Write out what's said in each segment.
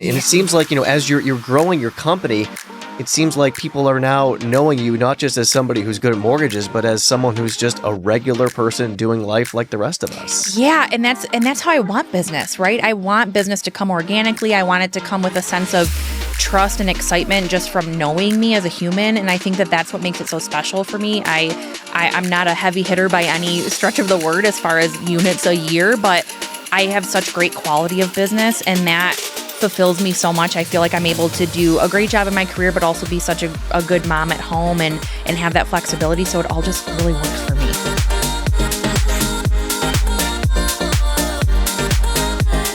And it seems like, as you're growing your company, it seems like people are now knowing you not just as somebody who's good at mortgages, but as someone who's just a regular person doing life like the rest of us. Yeah, and that's how I want business, right? I want business to come organically. I want it to come with a sense of trust and excitement just from knowing me as a human. And I think that that's what makes it so special for me. I'm not a heavy hitter by any stretch of the word as far as units a year, but I have such great quality of business, and that fulfills me so much. I feel like I'm able to do a great job in my career, but also be such a good mom at home and have that flexibility. So it all just really works for me.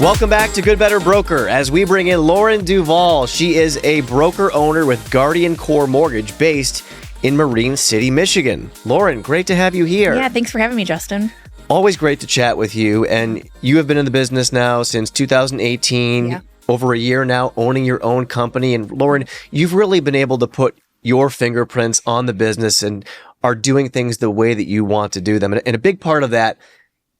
Welcome back to Good Better Broker as we bring in Lauren Duvall. She is a broker owner with Guardian Core Mortgage based in Marine City, Michigan. Lauren, great to have you here. Yeah, thanks for having me, Justin. Always great to chat with you. And you have been in the business now since 2018. Yeah. Over a year now, owning your own company. And Lauren, you've really been able to put your fingerprints on the business and are doing things the way that you want to do them. And a big part of that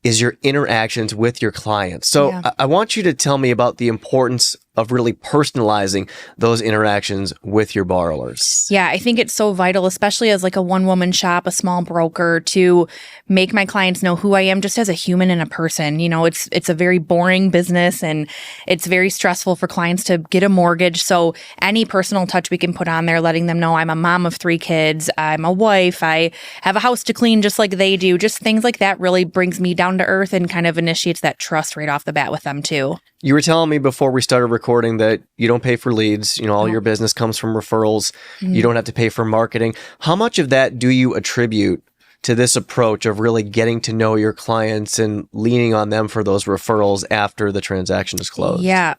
is your interactions with your clients. So Yeah. I want you to tell me about the importance of really personalizing those interactions with your borrowers. Yeah, I think it's so vital, especially as like a one-woman shop, a small broker, to make my clients know who I am just as a human and a person. It's a very boring business, and it's very stressful for clients to get a mortgage. So any personal touch we can put on there, letting them know I'm a mom of 3 kids, I'm a wife, I have a house to clean just like they do. Just things like that really brings me down to earth and kind of initiates that trust right off the bat with them too. You were telling me before we started recording that you don't pay for leads. All your business comes from referrals. Mm-hmm. You don't have to pay for marketing. How much of that do you attribute to this approach of really getting to know your clients and leaning on them for those referrals after the transaction is closed? Yeah.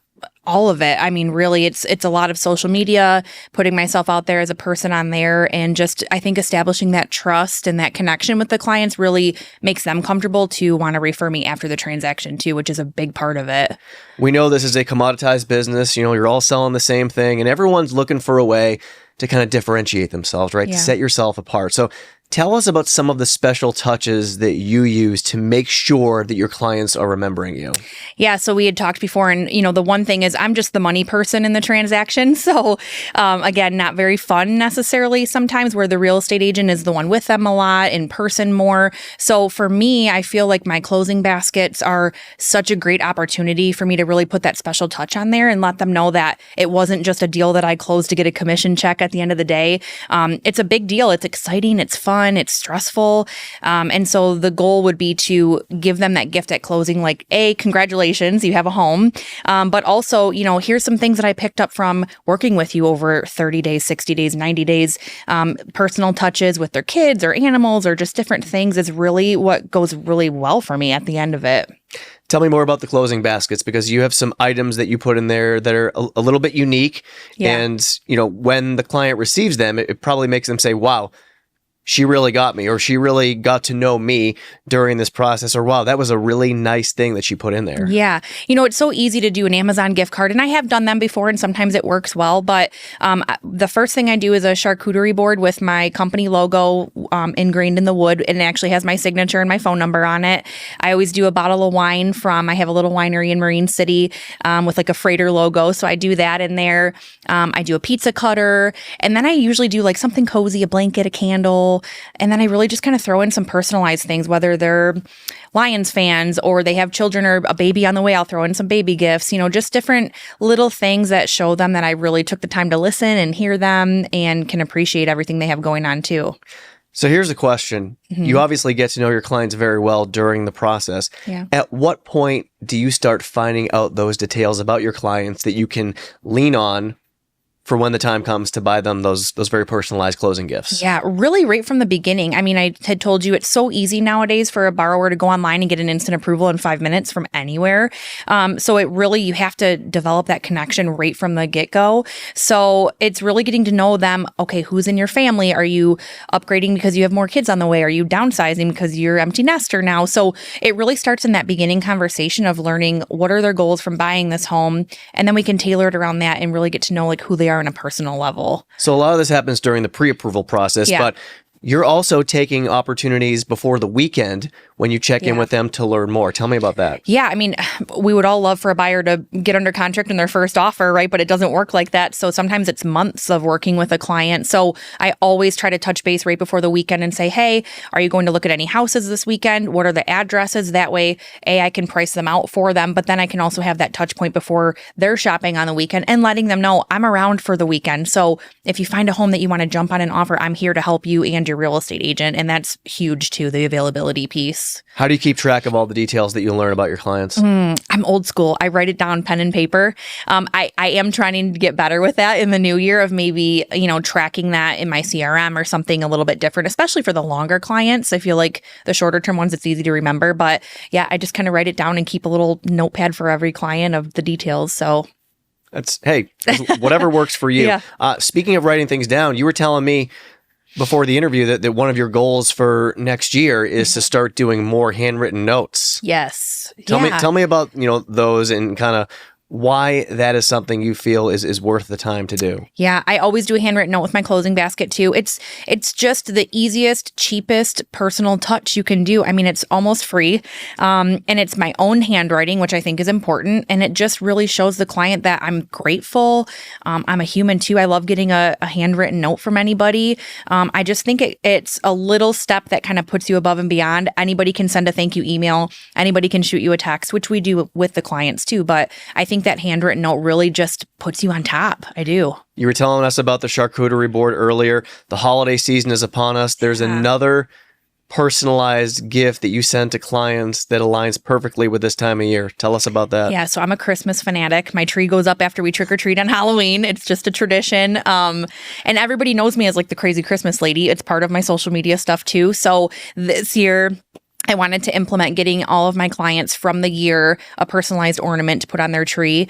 All of it. I mean, really, it's a lot of social media, putting myself out there as a person on there, and just, I think, establishing that trust and that connection with the clients really makes them comfortable to want to refer me after the transaction too, which is a big part of it. We know this is a commoditized business. You're all selling the same thing, and everyone's looking for a way to kind of differentiate themselves, right? Yeah. To set yourself apart. So tell us about some of the special touches that you use to make sure that your clients are remembering you. Yeah, so we had talked before, and the one thing is I'm just the money person in the transaction. So again, not very fun necessarily sometimes, where the real estate agent is the one with them a lot, in person more. So for me, I feel like my closing baskets are such a great opportunity for me to really put that special touch on there and let them know that it wasn't just a deal that I closed to get a commission check at the end of the day. It's a big deal. It's exciting. It's fun. It's stressful. And so the goal would be to give them that gift at closing, like, congratulations, you have a home. But also, here's some things that I picked up from working with you over 30 days, 60 days, 90 days. Personal touches with their kids or animals or just different things is really what goes really well for me at the end of it. Tell me more about the closing baskets, because you have some items that you put in there that are a little bit unique. Yeah. And, when the client receives them, it probably makes them say, wow, she really got me, or she really got to know me during this process, or wow, that was a really nice thing that she put in there. Yeah. It's so easy to do an Amazon gift card, and I have done them before, and sometimes it works well. But the first thing I do is a charcuterie board with my company logo ingrained in the wood, and it actually has my signature and my phone number on it. I always do a bottle of wine I have a little winery in Marine City with like a freighter logo. So I do that in there. I do a pizza cutter, and then I usually do like something cozy, a blanket, a candle. And then I really just kind of throw in some personalized things, whether they're Lions fans or they have children or a baby on the way. I'll throw in some baby gifts, just different little things that show them that I really took the time to listen and hear them and can appreciate everything they have going on too. So here's a question. Mm-hmm. You obviously get to know your clients very well during the process. Yeah. At what point do you start finding out those details about your clients that you can lean on for when the time comes to buy them those very personalized closing gifts? Yeah, really right from the beginning. I mean, I had told you it's so easy nowadays for a borrower to go online and get an instant approval in 5 minutes from anywhere. So you have to develop that connection right from the get-go. So it's really getting to know them. Okay, who's in your family? Are you upgrading because you have more kids on the way? Are you downsizing because you're empty nester now? So it really starts in that beginning conversation of learning what are their goals from buying this home. And then we can tailor it around that and really get to know like who they are on a personal level. So a lot of this happens during the pre-approval process, Yeah. but you're also taking opportunities before the weekend when you check in with them to learn more. Tell me about that. Yeah, I mean, we would all love for a buyer to get under contract in their first offer, right? But it doesn't work like that. So sometimes it's months of working with a client. So I always try to touch base right before the weekend and say, hey, are you going to look at any houses this weekend? What are the addresses? That way, I can price them out for them. But then I can also have that touch point before they're shopping on the weekend and letting them know I'm around for the weekend. So if you find a home that you want to jump on an offer, I'm here to help you and your real estate agent. And that's huge too, the availability piece. How do you keep track of all the details that you learn about your clients? I'm old school. I write it down pen and paper. I am trying to get better with that in the new year of maybe, tracking that in my CRM or something a little bit different, especially for the longer clients. I feel like the shorter term ones, it's easy to remember. But yeah, I just kind of write it down and keep a little notepad for every client of the details. So hey, whatever works for you. Yeah. Speaking of writing things down, you were telling me before the interview that one of your goals for next year is to start doing more handwritten notes. Yes. Tell me about, those and kind of why that is something you feel is worth the time to do. Yeah, I always do a handwritten note with my closing basket too. It's just the easiest, cheapest personal touch you can do. I mean, it's almost free. And it's my own handwriting, which I think is important. And it just really shows the client that I'm grateful. I'm a human too. I love getting a handwritten note from anybody. I just think it's a little step that kind of puts you above and beyond. Anybody can send a thank you email. Anybody can shoot you a text, which we do with the clients too. But I think that handwritten note really just puts you on top. I do. You were telling us about the charcuterie board earlier. The holiday season is upon us. There's another personalized gift that you send to clients that aligns perfectly with this time of year. Tell us about that. Yeah, so I'm a Christmas fanatic. My tree goes up after we trick or treat on Halloween. It's just a tradition. And everybody knows me as like the crazy Christmas lady. It's part of my social media stuff too. So this year, I wanted to implement getting all of my clients from the year a personalized ornament to put on their tree.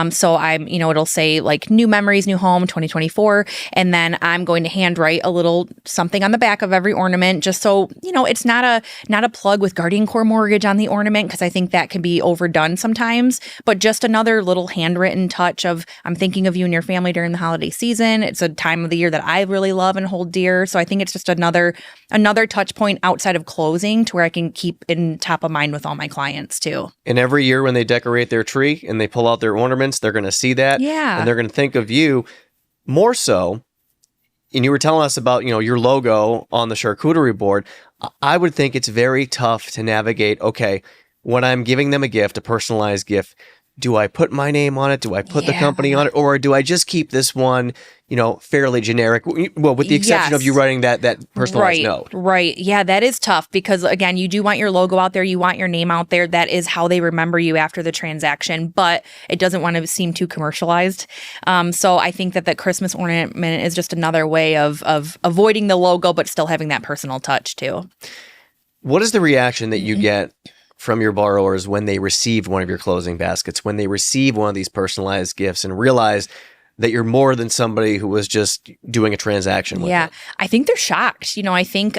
So it'll say like new memories, new home, 2024. And then I'm going to handwrite a little something on the back of every ornament, just so, it's not a plug with Guardian Core Mortgage on the ornament, because I think that can be overdone sometimes, but just another little handwritten touch of I'm thinking of you and your family during the holiday season. It's a time of the year that I really love and hold dear. So I think it's just another touch point outside of closing to where I can keep in top of mind with all my clients too. And every year when they decorate their tree and they pull out their ornaments, they're going to see that. Yeah. And they're going to think of you more so. And you were telling us about, your logo on the charcuterie board. I would think it's very tough to navigate. Okay, when I'm giving them a gift, a personalized gift, do I put my name on it? Do I put the company on it? Or do I just keep this one, fairly generic? Well, with the exception of you writing that personalized note. Right. Yeah, that is tough because, again, you do want your logo out there. You want your name out there. That is how they remember you after the transaction, but it doesn't want to seem too commercialized. So I think that Christmas ornament is just another way of avoiding the logo, but still having that personal touch too. What is the reaction that you get from your borrowers when they receive one of your closing baskets, when they receive one of these personalized gifts and realize that you're more than somebody who was just doing a transaction with them? I think they're shocked. I think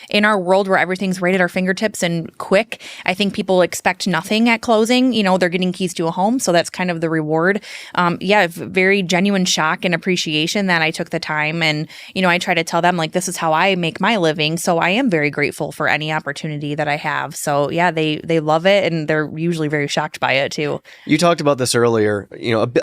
in our world where everything's right at our fingertips and quick, I think people expect nothing at closing. They're getting keys to a home, so that's kind of the reward. Very genuine shock and appreciation that I took the time. And, I try to tell them, like, this is how I make my living. So I am very grateful for any opportunity that I have. So, they love it, and they're usually very shocked by it, too. You talked about this earlier.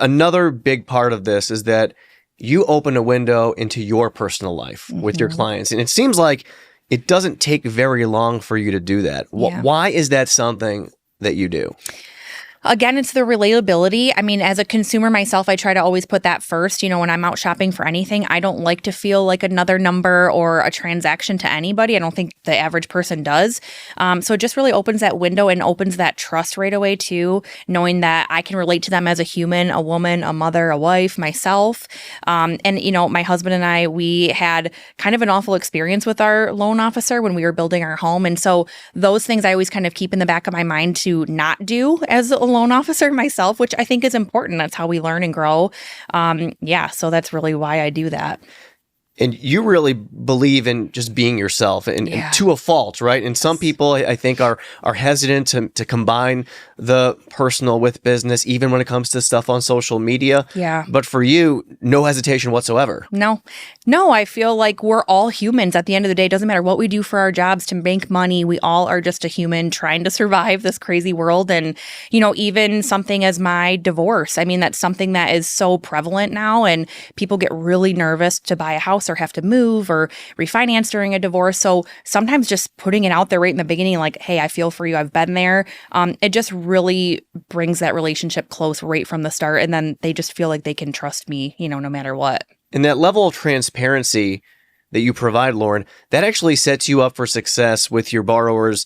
Another big part of this is that you open a window into your personal life with your clients. And it seems like it doesn't take very long for you to do that. Why is that something that you do? Again, it's the relatability. I mean, as a consumer myself, I try to always put that first. When I'm out shopping for anything, I don't like to feel like another number or a transaction to anybody. I don't think the average person does. So it just really opens that window and opens that trust right away too, knowing that I can relate to them as a human, a woman, a mother, a wife, myself. And my husband and I, we had kind of an awful experience with our loan officer when we were building our home. And so those things I always kind of keep in the back of my mind to not do as a loan officer myself, which I think is important. That's how we learn and grow. So that's really why I do that. And you really believe in just being yourself and to a fault, right? And some people, I think, are hesitant to combine the personal with business, even when it comes to stuff on social media. Yeah. But for you, no hesitation whatsoever. No, I feel like we're all humans at the end of the day. It doesn't matter what we do for our jobs to make money. We all are just a human trying to survive this crazy world. And, even something as my divorce, I mean, that's something that is so prevalent now. And people get really nervous to buy a house or have to move or refinance during a divorce. So sometimes just putting it out there right in the beginning, like, hey, I feel for you. I've been there. It just really brings that relationship close right from the start. And then they just feel like they can trust me, no matter what. And that level of transparency that you provide, Lauren, that actually sets you up for success with your borrowers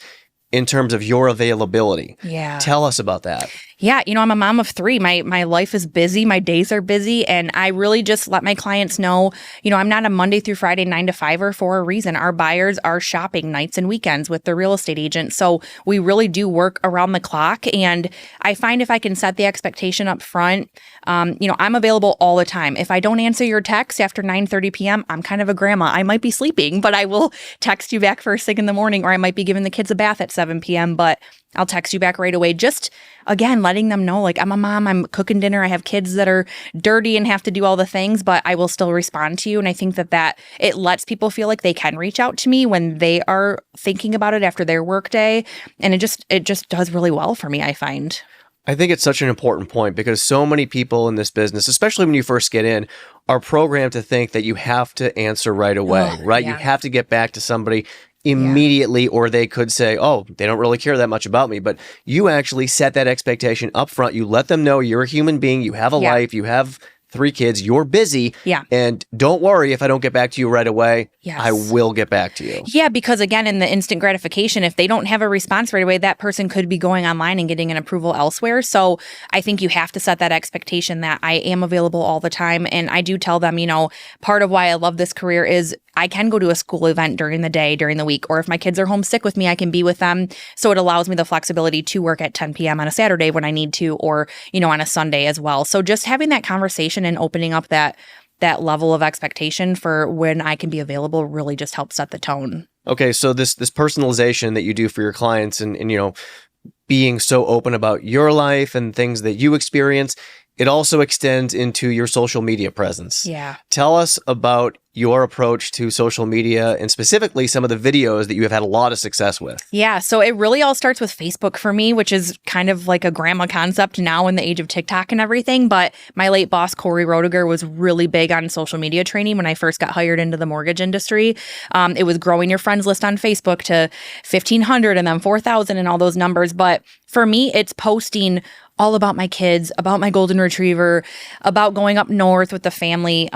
in terms of your availability. Yeah. Tell us about that. Yeah, I'm a mom of 3. My life is busy. My days are busy. And I really just let my clients know, I'm not a Monday through Friday 9 to 5 for a reason. Our buyers are shopping nights and weekends with their real estate agent. So we really do work around the clock. And I find if I can set the expectation up front, I'm available all the time. If I don't answer your text after 9:30 p.m., I'm kind of a grandma. I might be sleeping, but I will text you back first thing in the morning, or I might be giving the kids a bath at 7 p.m., but I'll text you back right away. Just, again, letting them know, like, I'm a mom, I'm cooking dinner, I have kids that are dirty and have to do all the things, but I will still respond to you. And I think that it lets people feel like they can reach out to me when they are thinking about it after their work day. And it just does really well for me, I find. I think it's such an important point because so many people in this business, especially when you first get in, are programmed to think that you have to answer right away, right? Yeah. You have to get back to somebody immediately, or they could say, oh, they don't really care that much about me. But you actually set that expectation up front. You let them know you're a human being, you have a life, you have 3 kids, you're busy. Yeah. And don't worry if I don't get back to you right away. Yes. I will get back to you. Yeah, because again, in the instant gratification, if they don't have a response right away, that person could be going online and getting an approval elsewhere. So I think you have to set that expectation that I am available all the time. And I do tell them, part of why I love this career is I can go to a school event during the day, during the week, or if my kids are homesick with me, I can be with them. So it allows me the flexibility to work at 10 p.m. on a Saturday when I need to, or, on a Sunday as well. So just having that conversation and opening up that level of expectation for when I can be available really just helps set the tone. Okay, so this personalization that you do for your clients and being so open about your life and things that you experience, it also extends into your social media presence. Yeah. Tell us about your approach to social media and specifically some of the videos that you have had a lot of success with. Yeah. So it really all starts with Facebook for me, which is kind of like a grandma concept now in the age of TikTok and everything. But my late boss, Corey Roediger, was really big on social media training when I first got hired into the mortgage industry. It was growing your friends list on Facebook to 1,500 and then 4,000 and all those numbers. But for me, it's posting all about my kids, about my golden retriever, about going up north with the family,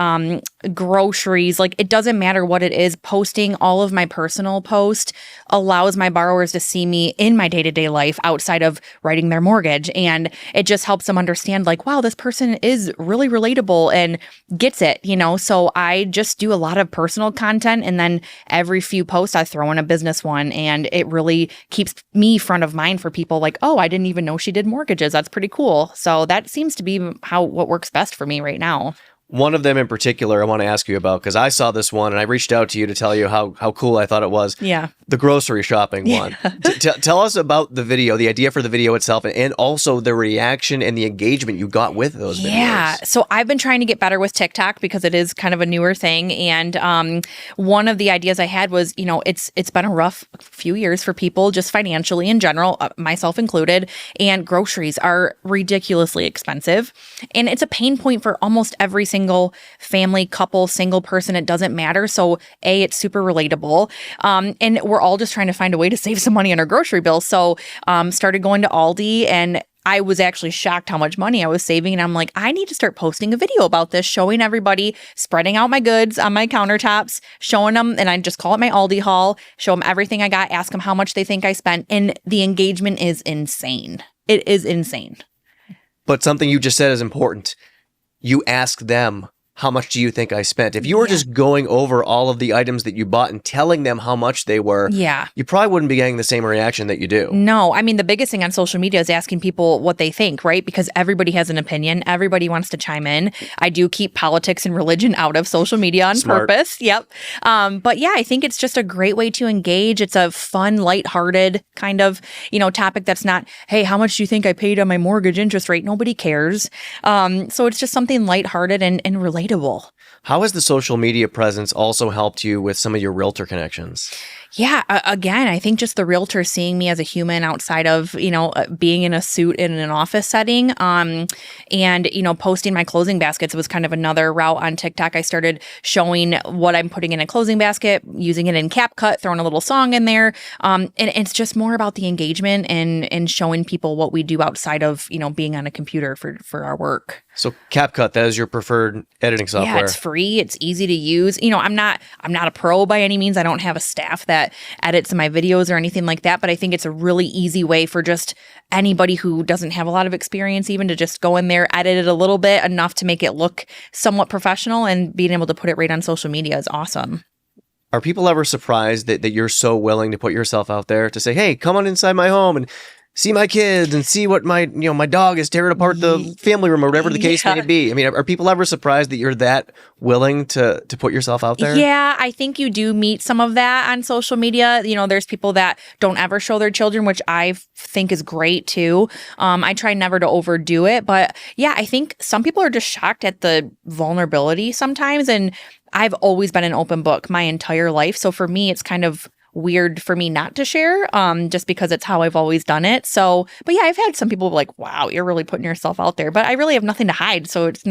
groceries. Like, it doesn't matter what it is. Posting all of my personal post allows my borrowers to see me in my day-to-day life outside of writing their mortgage. And it just helps them understand, like, wow, this person is really relatable and gets it, So I just do a lot of personal content. And then every few posts, I throw in a business one. And it really keeps me front of mind for people like, oh, I didn't even know she did mortgages. That's pretty cool. So that seems to be what works best for me right now. One of them in particular I want to ask you about because I saw this one and I reached out to you to tell you how cool I thought it was. Yeah. The grocery shopping one. Tell us about the video, the idea for the video itself, and also the reaction and the engagement you got with those videos. Yeah. So I've been trying to get better with TikTok because it is kind of a newer thing. And one of the ideas I had was, it's been a rough few years for people just financially in general, myself included, and groceries are ridiculously expensive. And it's a pain point for almost every single family, couple, single person. It doesn't matter. So it's super relatable. And we're all just trying to find a way to save some money on our grocery bill. So started going to Aldi, and I was actually shocked how much money I was saving. And I'm like, I need to start posting a video about this, showing everybody, spreading out my goods on my countertops, showing them, and I just call it my Aldi haul, show them everything I got, ask them how much they think I spent. And the engagement is insane. It is insane. But something you just said is important. You ask them how much do you think I spent? If you were just going over all of the items that you bought and telling them how much they were, you probably wouldn't be getting the same reaction that you do. No, I mean, the biggest thing on social media is asking people what they think, right? Because everybody has an opinion. Everybody wants to chime in. I do keep politics and religion out of social media on purpose. Yep. But yeah, I think it's just a great way to engage. It's a fun, lighthearted kind of, topic that's not, hey, how much do you think I paid on my mortgage interest rate? Nobody cares. So it's just something lighthearted and relatable. How has the social media presence also helped you with some of your realtor connections? Yeah, again, I think just the realtor seeing me as a human outside of, being in a suit in an office setting, and, posting my closing baskets was kind of another route on TikTok. I started showing what I'm putting in a closing basket, using it in CapCut, throwing a little song in there. And it's just more about the engagement and showing people what we do outside of, being on a computer for our work. So CapCut, that is your preferred editing software? Yeah, it's free. It's easy to use. I'm not a pro by any means. I don't have a staff that edits my videos or anything like that, but I think it's a really easy way for just anybody who doesn't have a lot of experience even to just go in there, edit it a little bit, enough to make it look somewhat professional, and being able to put it right on social media is awesome. Are people ever surprised that you're so willing to put yourself out there to say, hey, come on inside my home and see my kids and see what my dog is tearing apart the family room or whatever the case may be? I mean, are people ever surprised that you're that willing to put yourself out there? Yeah, I think you do meet some of that on social media. There's people that don't ever show their children, which I think is great too. I try never to overdo it, but yeah, I think some people are just shocked at the vulnerability sometimes. And I've always been an open book my entire life. So for me, it's kind of weird for me not to share, just because it's how I've always done it. So, but yeah, I've had some people be like, wow, you're really putting yourself out there, but I really have nothing to hide. So it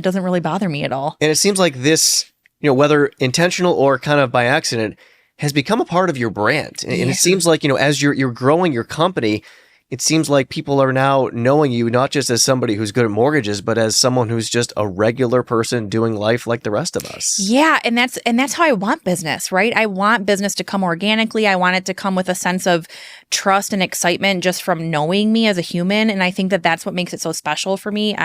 doesn't really bother me at all. And it seems like this, whether intentional or kind of by accident, has become a part of your brand. And it seems like, as you're growing your company, it seems like people are now knowing you not just as somebody who's good at mortgages, but as someone who's just a regular person doing life like the rest of us. Yeah, and that's how I want business, right? I want business to come organically. I want it to come with a sense of trust and excitement just from knowing me as a human. And I think that that's what makes it so special for me.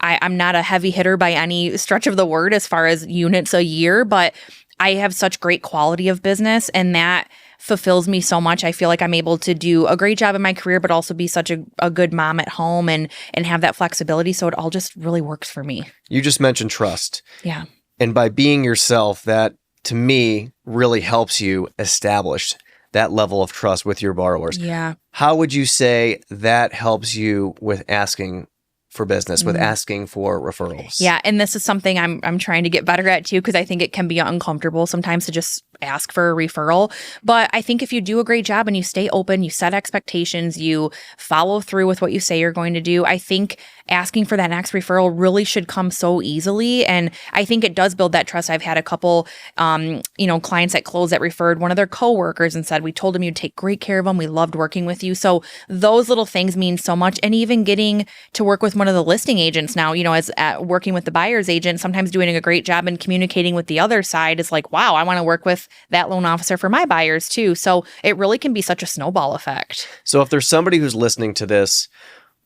I'm not a heavy hitter by any stretch of the word as far as units a year, but I have such great quality of business, and that fulfills me so much. I feel like I'm able to do a great job in my career, but also be such a good mom at home and have that flexibility. So it all just really works for me. You just mentioned trust. Yeah. And by being yourself, that to me really helps you establish that level of trust with your borrowers. Yeah. How would you say that helps you with asking for business, with asking for referrals? Yeah, and this is something I'm trying to get better at too, because I think it can be uncomfortable sometimes to just ask for a referral. But I think if you do a great job and you stay open, you set expectations, you follow through with what you say you're going to do, I think asking for that next referral really should come so easily. And I think it does build that trust. I've had a couple, clients that closed that referred one of their coworkers and said, we told them you'd take great care of them. We loved working with you. So those little things mean so much. And even getting to work with one of the listing agents now, as working with the buyer's agent, sometimes doing a great job and communicating with the other side is like, wow, I want to work with that loan officer for my buyers too. So it really can be such a snowball effect. So if there's somebody who's listening to this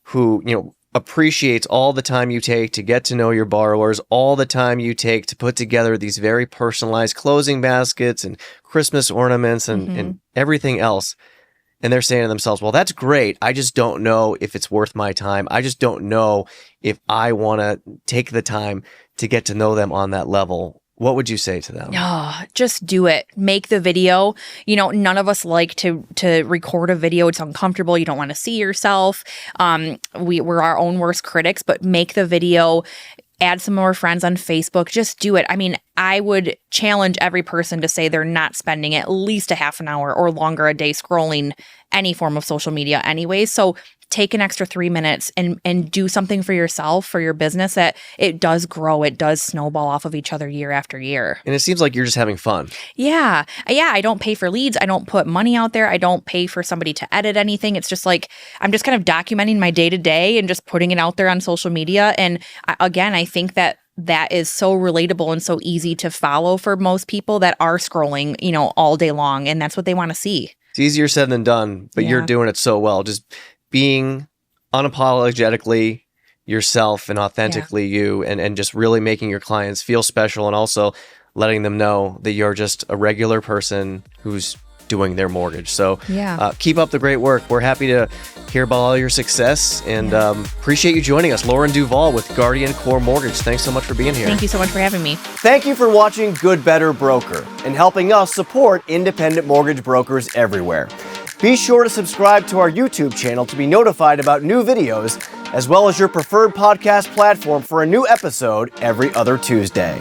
who, appreciates all the time you take to get to know your borrowers, all the time you take to put together these very personalized closing baskets and Christmas ornaments and everything else, and they're saying to themselves, well, that's great. I just don't know if it's worth my time. I just don't know if I want to take the time to get to know them on that level. What would you say to them? Oh, just do it. Make the video. None of us like to record a video. It's uncomfortable. You don't want to see yourself. We're our own worst critics, but make the video. Add some more friends on Facebook. Just do it. I mean, I would challenge every person to say they're not spending at least a half an hour or longer a day scrolling any form of social media anyways. So take an extra 3 minutes and do something for yourself, for your business, that it does grow. It does snowball off of each other year after year. And it seems like you're just having fun. Yeah. I don't pay for leads. I don't put money out there. I don't pay for somebody to edit anything. It's just like, I'm just kind of documenting my day to day and just putting it out there on social media. And again, I think that is so relatable and so easy to follow for most people that are scrolling, all day long. And that's what they want to see. It's easier said than done, but you're doing it so well. Just being unapologetically yourself and authentically you, and just really making your clients feel special, and also letting them know that you're just a regular person who's doing their mortgage. So keep up the great work. We're happy to hear about all your success, and appreciate you joining us. Lauren Duvall with Guardian Core Mortgage. Thanks so much for being here. Thank you so much for having me. Thank you for watching Good Better Broker and helping us support independent mortgage brokers everywhere. Be sure to subscribe to our YouTube channel to be notified about new videos, as well as your preferred podcast platform for a new episode every other Tuesday.